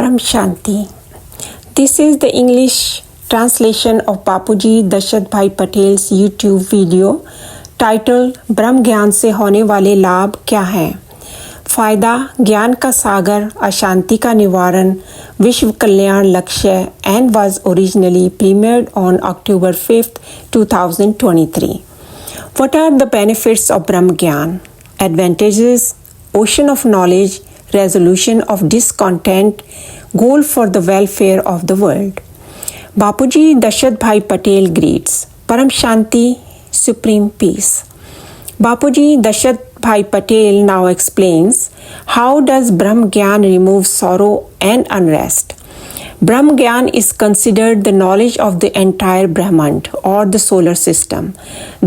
paramshanti. This is the English translation of Bapuji Dashrathbhai Patel's YouTube video titled ब्रह्म ज्ञान से होने वाले लाभ क्या हैं? फायदा ज्ञान का सागर, अशांति का निवारण, विश्व कल्याण लक्ष्य and was originally premiered on October 5th, 2023. What are the benefits of Brahm Gyan? Advantages: ocean of knowledge, resolution of discontent, goal for the welfare of the world. Bapuji Dashrathbhai Patel greets Param Shanti, Supreme Peace. Bapuji Dashrathbhai Patel now explains how does Brahm Gyan remove sorrow and unrest. Brahm Gyan is considered the knowledge of the entire Brahmand or the solar system,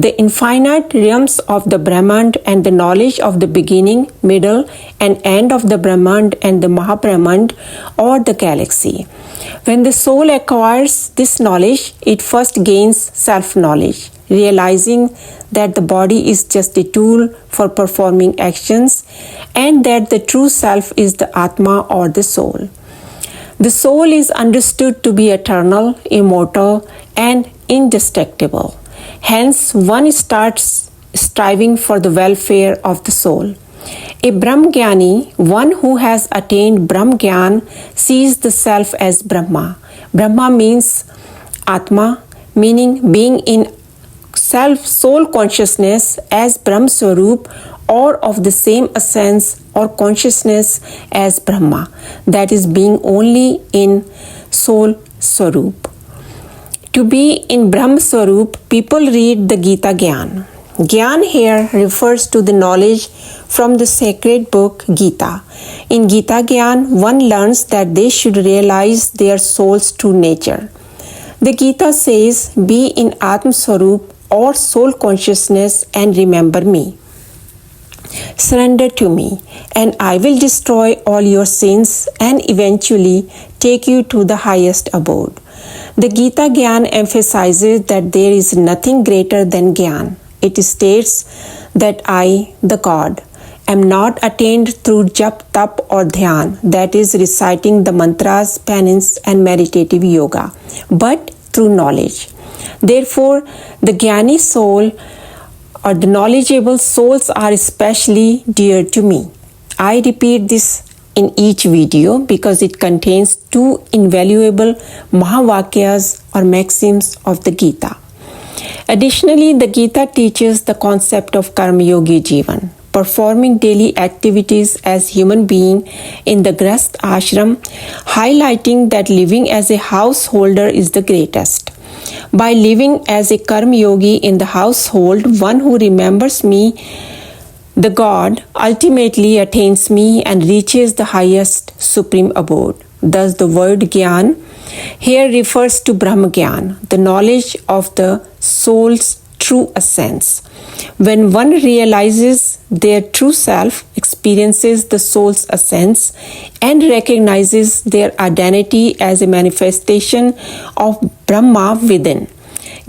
the infinite realms of the Brahmand and the knowledge of the beginning, middle and end of the Brahmand and the Mahabrahmand or the galaxy. When the soul acquires this knowledge, it first gains self-knowledge, realizing that the body is just a tool for performing actions and that the true self is the Atma or the soul. The soul is understood to be eternal, immortal, and indestructible. Hence, one starts striving for the welfare of the soul. A Brahm Gyani, one who has attained Brahm Gyan, sees the self as Brahma. Brahma means Atma, meaning being in soul consciousness as Brahm Swarup or of the same essence or consciousness as Brahma, that is being only in soul Swarup. To be in Brahm Swarup, people read the Gita Gyan. Gyan here refers to the knowledge from the sacred book Gita. In Gita Gyan, one learns that they should realize their soul's true nature. The Gita says, be in Atma Swarup or soul consciousness and remember me. Surrender to me, and I will destroy all your sins and eventually take you to the highest abode. The Gita Gyan emphasizes that there is nothing greater than Gyan. It states that I, the God, am not attained through jap, tap or dhyan, that is reciting the mantras, penance and meditative yoga, but through knowledge. Therefore, the Gyani soul or the knowledgeable souls are especially dear to me. I repeat this in each video because it contains two invaluable Mahavakyas or maxims of the Gita. Additionally, the Gita teaches the concept of Karma Yogi Jivan, performing daily activities as human being in the Grahast ashram, highlighting that living as a householder is the greatest. By living as a Karma Yogi in the household, one who remembers me, the God, ultimately attains me and reaches the highest supreme abode. Thus the word Gyan here refers to Brahm Gyan, the knowledge of the soul's true essence. When one realizes their true self, experiences the soul's essence, and recognizes their identity as a manifestation of Brahma within,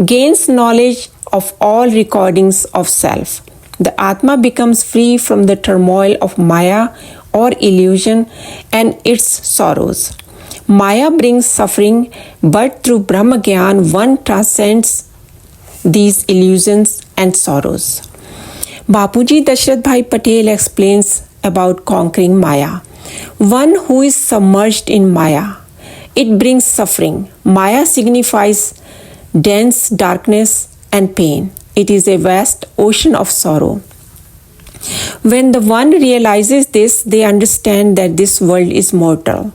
gains knowledge of all recordings of self. The Atma becomes free from the turmoil of Maya or illusion and its sorrows. Maya brings suffering, but through Brahm Gyan one transcends these illusions and sorrows. Bapuji Dashrathbhai Patel explains about conquering Maya. One who is submerged in Maya, it brings suffering. Maya signifies dense darkness and pain. It is a vast ocean of sorrow. When the one realizes this, they understand that this world is mortal.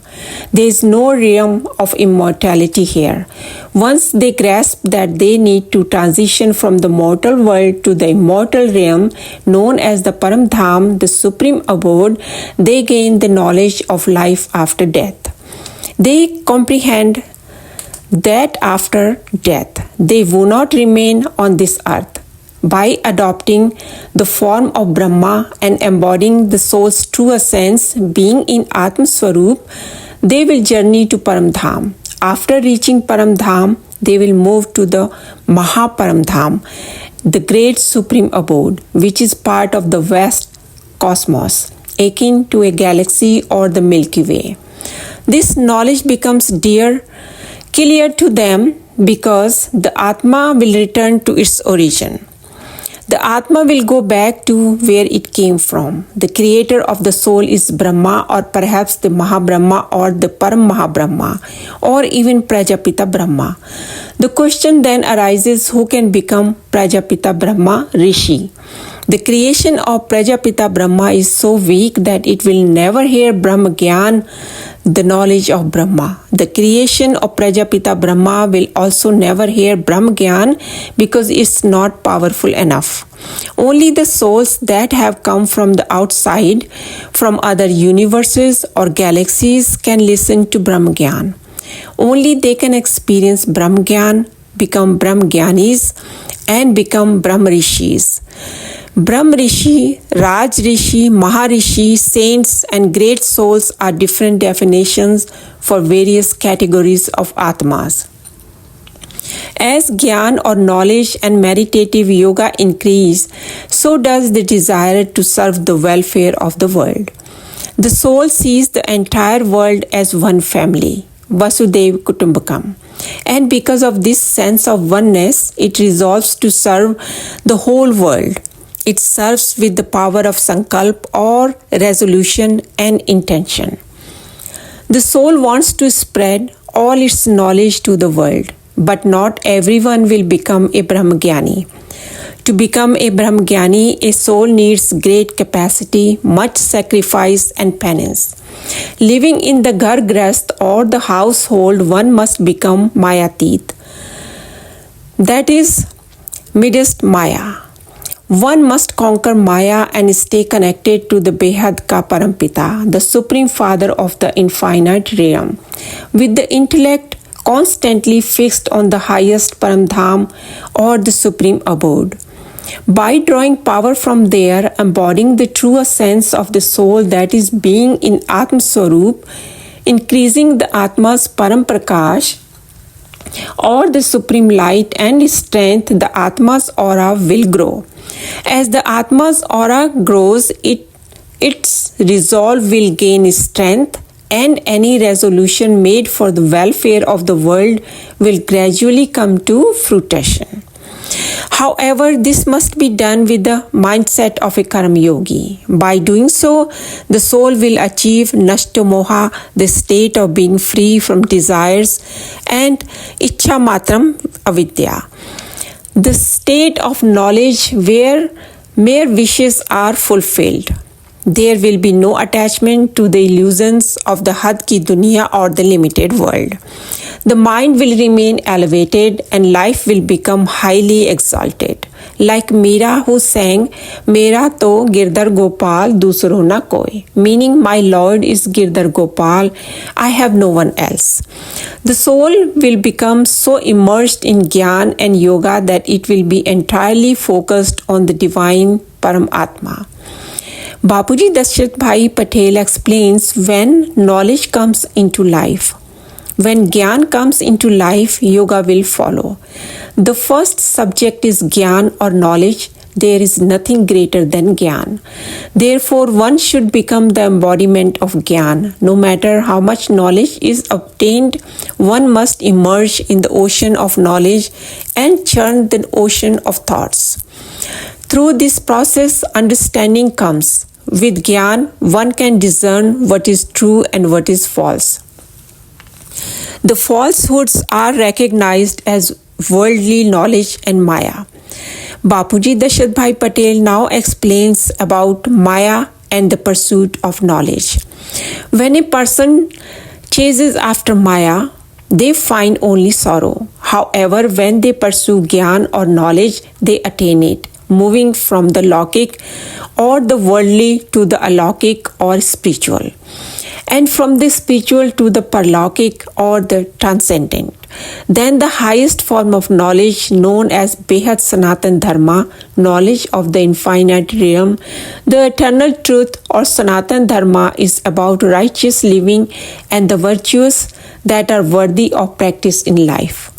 There is no realm of immortality here. Once they grasp that they need to transition from the mortal world to the immortal realm known as the Param Dham, the supreme abode, they gain the knowledge of life after death. They comprehend that after death, they will not remain on this earth. By adopting the form of Brahma and embodying the soul's true essence, being in Atma Swarup, they will journey to Param Dham. After reaching Param Dham, they will move to the Mahaparam Dham, the great supreme abode, which is part of the vast cosmos, akin to a galaxy or the Milky Way. This knowledge becomes clear to them because the Atma will return to its origin. The Atma will go back to where it came from. The creator of the soul is Brahma, or perhaps the Mahabrahma or the Param Mahabrahma, or even Prajapita Brahma. The question then arises, who can become Prajapita Brahma Rishi? The creation of Prajapita Brahma is so weak that it will never hear Brahm Gyan, the knowledge of Brahma. The creation of Prajapita Brahma will also never hear Brahm Gyan because it's not powerful enough. Only the souls that have come from the outside, from other universes or galaxies, can listen to Brahm Gyan. Only they can experience Brahm Gyan, become Brahm Gyanis, and become Brahm Rishis. Brahm Rishi, Raj Rishi, Maharishi, saints and great souls are different definitions for various categories of Atmas. As Gyan or knowledge and meditative yoga increase, so does the desire to serve the welfare of the world. The soul sees the entire world as one family, Vasudev Kutumbakam. And because of this sense of oneness, it resolves to serve the whole world. It serves with the power of sankalp or resolution and intention. The soul wants to spread all its knowledge to the world, but not everyone will become a Brahmagyani. To become a Brahmagyani, a soul needs great capacity, much sacrifice and penance. Living in the Ghar Grahast or the household, one must become Mayatit. That is, midst Maya. One must conquer Maya and stay connected to the Behad ka Parampita, the Supreme Father of the infinite realm, with the intellect constantly fixed on the highest Paramdham or the Supreme Abode. By drawing power from there, embodying the true essence of the soul that is being in Atma Swarup, increasing the Atma's Param Prakash, or the supreme light and strength, the Atma's aura will grow. As the Atma's aura grows, its resolve will gain strength, and any resolution made for the welfare of the world will gradually come to fruition. However, this must be done with the mindset of a karma yogi. By doing so, the soul will achieve nashta moha, the state of being free from desires, and ichha matram avidya, the state of knowledge where mere wishes are fulfilled. There will be no attachment to the illusions of the had ki dunya or the limited world. The mind will remain elevated and life will become highly exalted. Like Meera, who sang, Mera to Girdhar Gopal dusro na koi, meaning my Lord is Girdhar Gopal, I have no one else. The soul will become so immersed in Gyan and Yoga that it will be entirely focused on the divine Paramatma. Bapuji Dashrathbhai Patel explains when knowledge comes into life. When Gyan comes into life, Yoga will follow. The first subject is Gyan or knowledge. There is nothing greater than Gyan. Therefore, one should become the embodiment of Gyan. No matter how much knowledge is obtained, one must emerge in the ocean of knowledge and churn the ocean of thoughts. Through this process, understanding comes. With Gyan, one can discern what is true and what is false. The falsehoods are recognized as worldly knowledge and Maya. Bapuji Dashrathbhai Patel now explains about Maya and the pursuit of knowledge. When a person chases after Maya, they find only sorrow. However, when they pursue Gyan or knowledge, they attain it, moving from the Lokik or the worldly to the Alokik or spiritual, and from the spiritual to the Paralokik or the transcendent. Then the highest form of knowledge, known as Behad Sanatan Dharma, knowledge of the infinite realm, the eternal truth or Sanatan Dharma, is about righteous living and the virtues that are worthy of practice in life.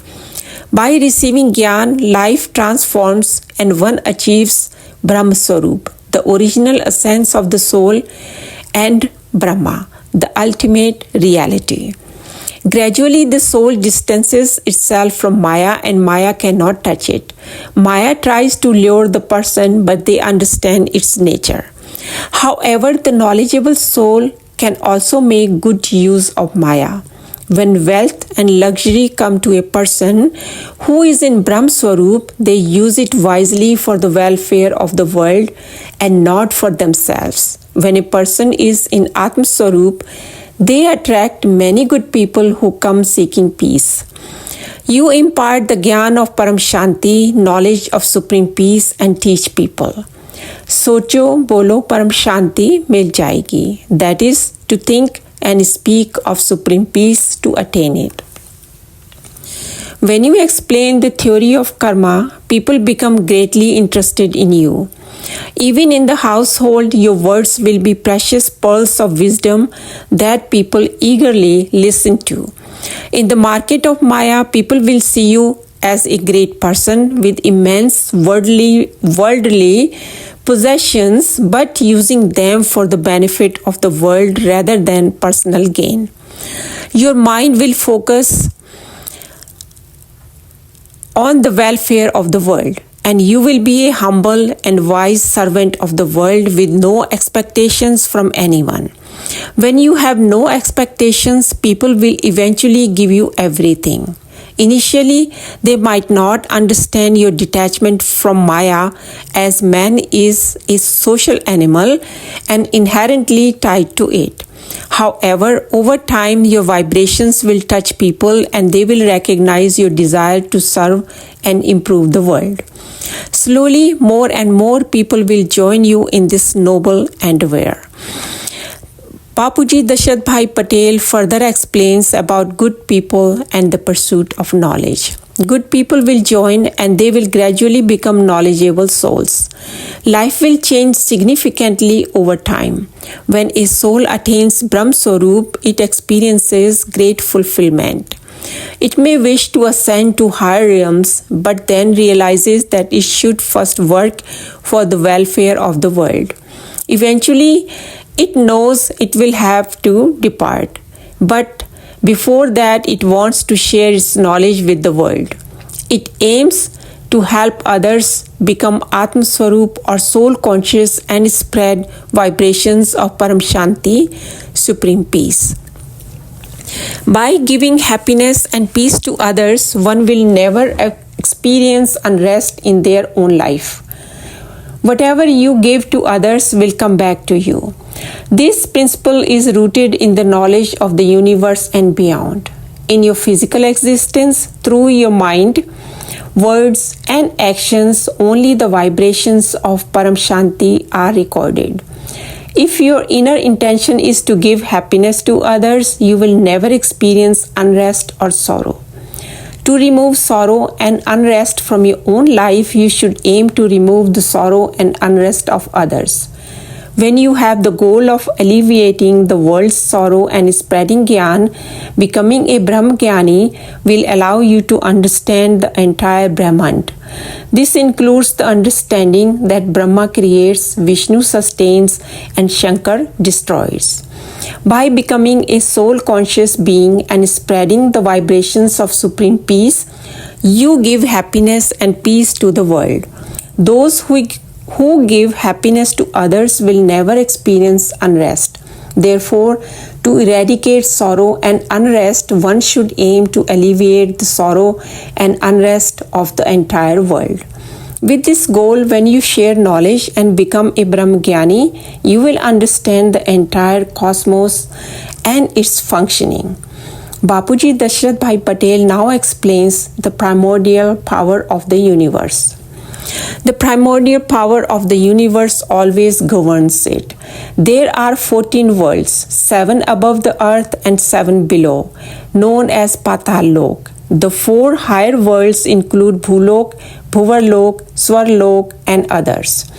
By receiving Gyan, life transforms and one achieves Brahma Swarup, the original essence of the soul, and Brahma, the ultimate reality. Gradually, the soul distances itself from Maya and Maya cannot touch it. Maya tries to lure the person, but they understand its nature. However, the knowledgeable soul can also make good use of Maya. When wealth and luxury come to a person who is in Brahm Swarup, they use it wisely for the welfare of the world and not for themselves. When a person is in Atma Swarup, they attract many good people who come seeking peace. You impart the Gyan of paramshanti, knowledge of supreme peace, and teach people. Socho bolo paramshanti mil jayegi. That is, to think and speak of supreme peace to attain it. When you explain the theory of karma, people become greatly interested in you. Even in the household, your words will be precious pearls of wisdom that people eagerly listen to. In the market of Maya, people will see you as a great person with immense worldly possessions, but using them for the benefit of the world rather than personal gain. Your mind will focus on the welfare of the world, and you will be a humble and wise servant of the world with no expectations from anyone. When you have no expectations, people will eventually give you everything. Initially, they might not understand your detachment from Maya, as man is a social animal and inherently tied to it. However, over time, your vibrations will touch people and they will recognize your desire to serve and improve the world. Slowly, more and more people will join you in this noble endeavor. Bapuji Dashrathbhai Patel further explains about good people and the pursuit of knowledge. Good people will join and they will gradually become knowledgeable souls. Life will change significantly over time. When a soul attains Brahm Swarup, it experiences great fulfillment. It may wish to ascend to higher realms, but then realizes that it should first work for the welfare of the world. Eventually, it knows it will have to depart, but before that it wants to share its knowledge with the world. It aims to help others become Atma Swarup or soul conscious and spread vibrations of paramshanti, supreme peace. By giving happiness and peace to others, one will never experience unrest in their own life. Whatever you give to others will come back to you. This principle is rooted in the knowledge of the universe and beyond. In your physical existence, through your mind, words and actions, only the vibrations of paramshanti are recorded. If your inner intention is to give happiness to others, you will never experience unrest or sorrow. To remove sorrow and unrest from your own life, you should aim to remove the sorrow and unrest of others. When you have the goal of alleviating the world's sorrow and spreading Gyan, becoming a Brahm Gyani will allow you to understand the entire Brahmand. This includes the understanding that Brahma creates, Vishnu sustains, and Shankar destroys. By becoming a soul-conscious being and spreading the vibrations of supreme peace, you give happiness and peace to the world. Those who give happiness to others will never experience unrest. Therefore, to eradicate sorrow and unrest, one should aim to alleviate the sorrow and unrest of the entire world. With this goal, when you share knowledge and become a Brahm Gyani, you will understand the entire cosmos and its functioning. Bapuji Dashrathbhai Patel now explains the primordial power of the universe. The primordial power of the universe always governs it. There are 14 worlds, 7 above the earth and 7 below, known as Patal Lok. The 4 higher worlds include Bhulok, Bhuvarlok, Swarlok, and others.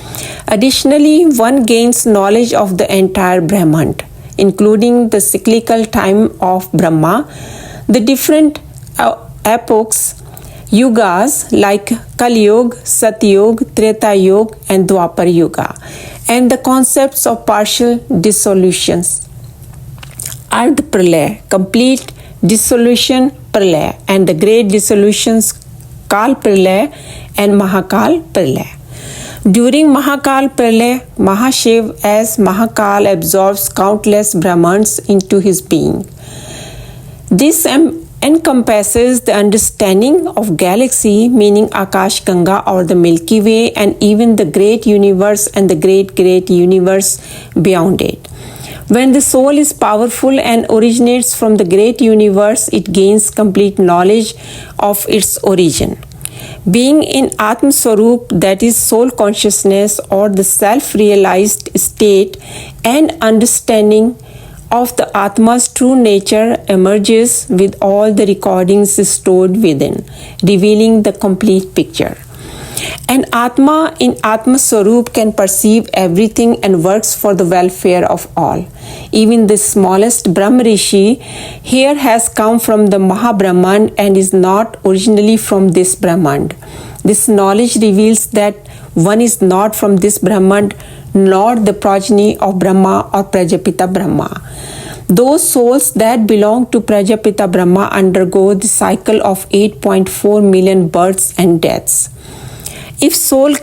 Additionally, one gains knowledge of the entire Brahmand, including the cyclical time of Brahma, the different epochs, yugas like Kali Yuga, Satyuga, Treta Yuga, and Dwapar Yuga, and the concepts of partial dissolutions. Ardh Pralay, complete dissolution Pralay, and the great dissolutions Kal Pralay and Mahakal Pralay. During Mahakal Pralay, Mahashiv as Mahakal absorbs countless Brahmans into his being. This encompasses the understanding of galaxy, meaning Akash Ganga or the Milky Way, and even the great universe and the great universe beyond it. When the soul is powerful and originates from the great universe, it gains complete knowledge of its origin. Being in Atma Swarup, that is soul consciousness or the self-realized state, and understanding of the Atma's true nature emerges with all the recordings stored within, revealing the complete picture. An Atma in Atma Swarup can perceive everything and works for the welfare of all. Even the smallest Brahma Rishi here has come from the Mahabrahman and is not originally from this Brahman. This knowledge reveals that one is not from this Brahman, nor the progeny of Brahma or Prajapita Brahma. Those souls that belong to Prajapita Brahma undergo the cycle of 8.4 million births and deaths. If souls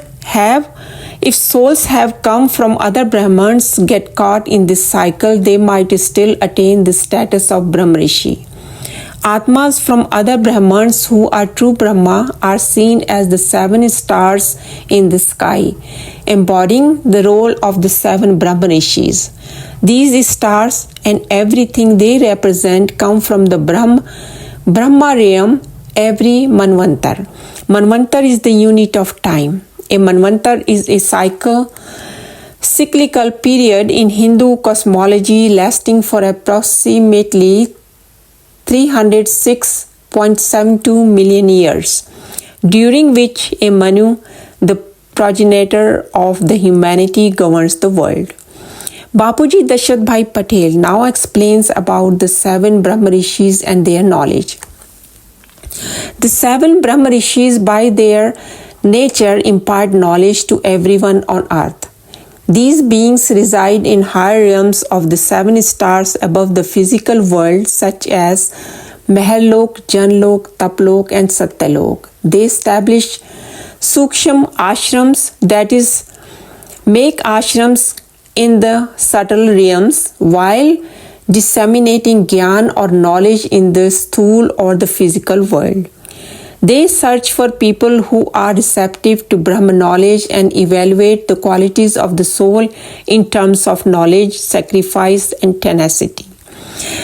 have come from other Brahmans, get caught in this cycle, they might still attain the status of Brahma Rishi. Atmas from other Brahmans who are true Brahma are seen as the 7 stars in the sky, embodying the role of the 7 Brahma Rishis. These stars and everything they represent come from the Brahma realm every Manvantar. Manvantar is the unit of time. A Manvantar is a cyclical period in Hindu cosmology lasting for approximately 306.72 million years, during which a Manu, the progenitor of the humanity, governs the world. Bapuji Dashrathbhai Patel now explains about the 7 Brahma Rishis and their knowledge. The 7 Brahma Rishis by their nature impart knowledge to everyone on earth. These beings reside in higher realms of the 7 stars above the physical world, such as Mahalok, Janlok, Taplok and Satyalok. They establish Suksham ashrams, that is, make ashrams in the subtle realms, while disseminating Gyan or knowledge in the Sthul or the physical world. They search for people who are receptive to Brahma knowledge and evaluate the qualities of the soul in terms of knowledge, sacrifice, and tenacity.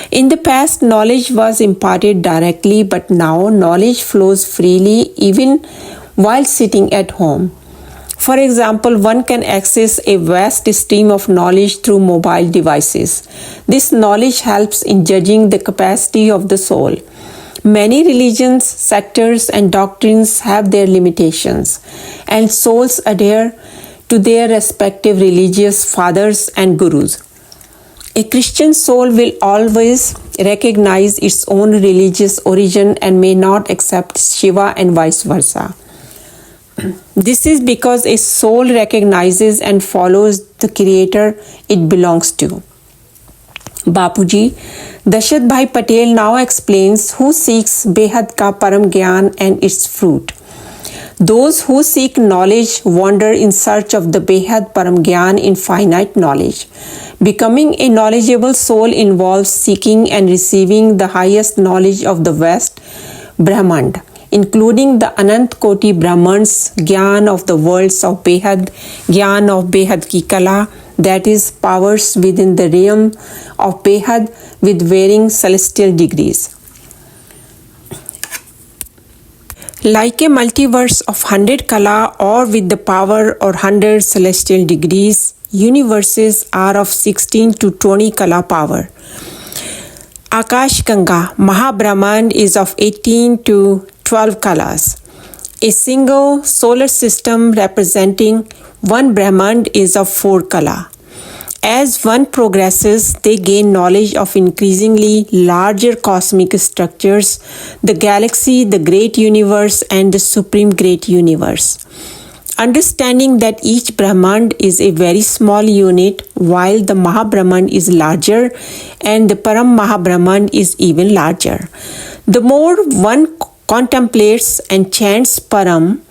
In the past, knowledge was imparted directly, but now knowledge flows freely even while sitting at home. For example, one can access a vast stream of knowledge through mobile devices. This knowledge helps in judging the capacity of the soul. Many religions, sectors, and doctrines have their limitations, and souls adhere to their respective religious fathers and gurus. A Christian soul will always recognize its own religious origin and may not accept Shiva and vice versa. This is because a soul recognizes and follows the creator it belongs to. Bapuji Dashrathbhai Patel now explains who seeks behad ka Param Gyan and its fruit. Those who seek knowledge wander in search of the behad Param Gyan, infinite knowledge. Becoming a knowledgeable soul involves seeking and receiving the highest knowledge of the West Brahmand, including the Anant Koti Brahmans, Gyan of the worlds of behad, Gyan of behad ki kala, that is, powers within the realm of behad with varying celestial degrees. Like a multiverse of 100 kala or with the power or 100 celestial degrees, universes are of 16 to 20 kala power. Akash Ganga, Mahabrahman, is of 18 to 12 kalas. A single solar system representing one Brahmand is of 4 kala. As one progresses, they gain knowledge of increasingly larger cosmic structures, the galaxy, the great universe, and the supreme great universe. Understanding that each Brahmand is a very small unit while the Mahabrahmand is larger and the Param Mahabrahmand is even larger. The more one contemplates and chants Param,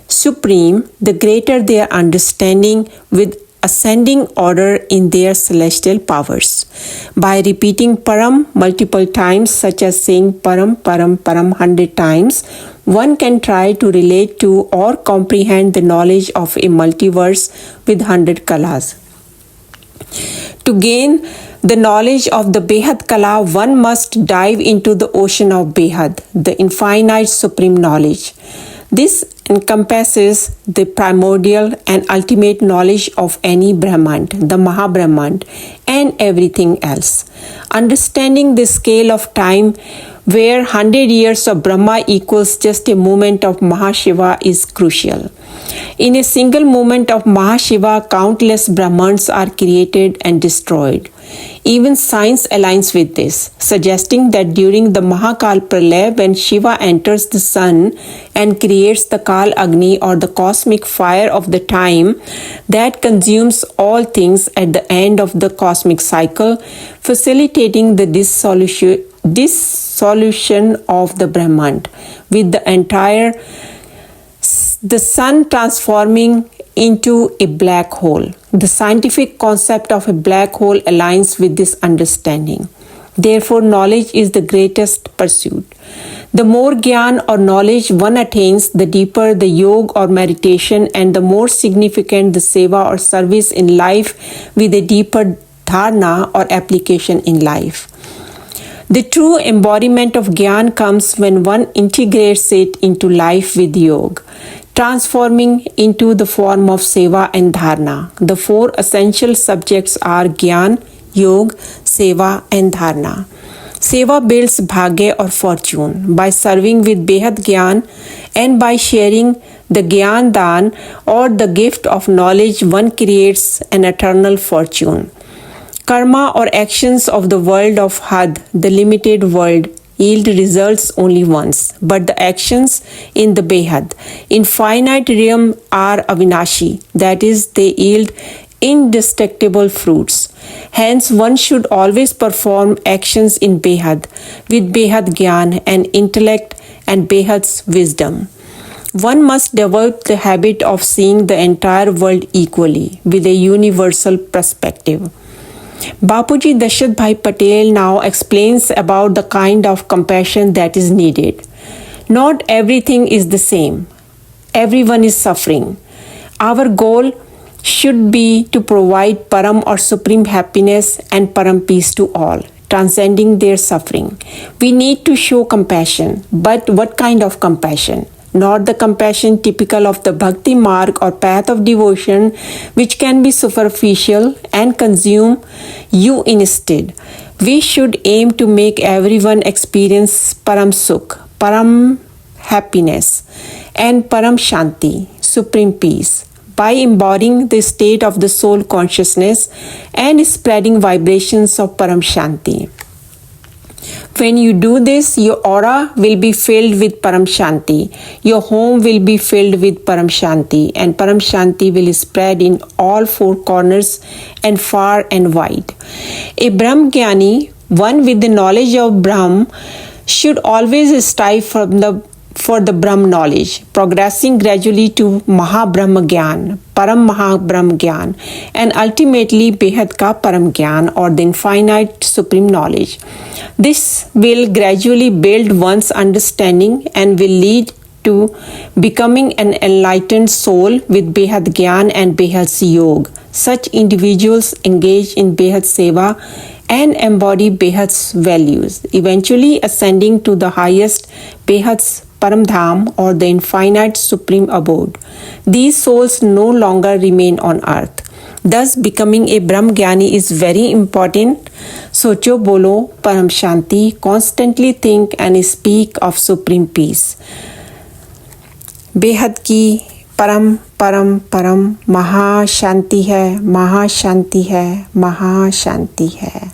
Supreme, the greater their understanding with ascending order in their celestial powers. By repeating Param multiple times, such as saying Param, Param, Param 100 times, one can try to relate to or comprehend the knowledge of a multiverse with 100 kalas. To gain the knowledge of the Behad Kala, one must dive into the ocean of Behad, the infinite supreme knowledge. This encompasses the primordial and ultimate knowledge of any Brahmand, the Mahabrahmand, and everything else. Understanding the scale of time where 100 years of Brahma equals just a moment of Mahashiva is crucial. In a single moment of Mahashiva, countless Brahmans are created and destroyed. Even science aligns with this, suggesting that during the Mahakal Pralaya, when Shiva enters the sun and creates the Kal Agni or the cosmic fire of the time that consumes all things at the end of the cosmic cycle, facilitating the dissolution of the Brahmand, with the sun transforming into a black hole. The scientific concept of a black hole aligns with this understanding. Therefore, knowledge is the greatest pursuit. The more Gyan or knowledge one attains, the deeper the yoga or meditation and the more significant the seva or service in life with a deeper dharana or application in life. The true embodiment of Gyan comes when one integrates it into life with yoga, transforming into the form of seva and dharana. The four essential subjects are Gyan, Yoga, Seva and Dharana. Seva builds bhagya or fortune by serving with behad Gyan, and by sharing the Gyan Dan or the gift of knowledge, one creates an eternal fortune. Karma or actions of the world of Had, the limited world, yield results only once, but the actions in the Behad, infinite realm, are avinashi, that is, they yield indestructible fruits. Hence, one should always perform actions in Behad with Behad Gyan and intellect and Behad's wisdom. One must develop the habit of seeing the entire world equally with a universal perspective. Bapuji Dashrathbhai Patel now explains about the kind of compassion that is needed. Not everything is the same. Everyone is suffering. Our goal should be to provide param or supreme happiness and param peace to all, transcending their suffering. We need to show compassion, but what kind of compassion? Not the compassion typical of the bhakti marg or path of devotion, which can be superficial and consume you instead. We should aim to make everyone experience param sukh, param happiness, and paramshanti, supreme peace, by embodying the state of the soul consciousness and spreading vibrations of paramshanti. When you do this, your aura will be filled with paramshanti, your home will be filled with paramshanti, and paramshanti will spread in all four corners and far and wide. A Brahm Gyani, one with the knowledge of Brahm, should always strive for the Brahm knowledge, progressing gradually to Mahabrahma Gyan, Param Mahabrahma Gyan, and ultimately Behad Ka Param Gyan, or the infinite supreme knowledge. This will gradually build one's understanding and will lead to becoming an enlightened soul with Behad Gyan and Behad's Yoga. Such individuals engage in Behad Seva and embody Behad's values, eventually ascending to the highest Behad's Paramdham, or the infinite supreme abode. These souls no longer remain on earth. Thus, becoming a Brahm Gyani is very important. Socho bolo Param Shanti, constantly think and speak of supreme peace. Behad ki Param Param Param Maha Shanti hai, Maha Shanti hai, Maha Shanti hai.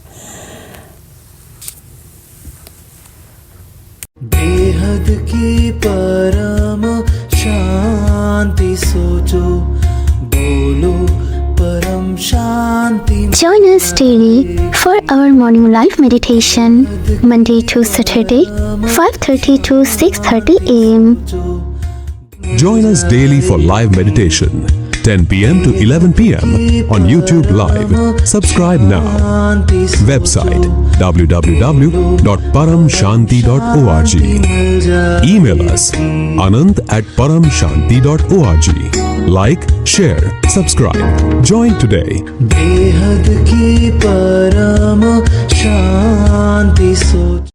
बेहद की परम शांति शांति सोचो, बोलो परम शांति। Join us daily for our morning live meditation, Monday to Saturday, 5:30 to 6:30 a.m. Join us daily for live meditation, 10 p.m. to 11 p.m. on YouTube Live. Subscribe now. Website www.paramshanti.org. Email us anant@paramshanti.org. Like, share, subscribe. Join today. बेहद की परम शांति सोच।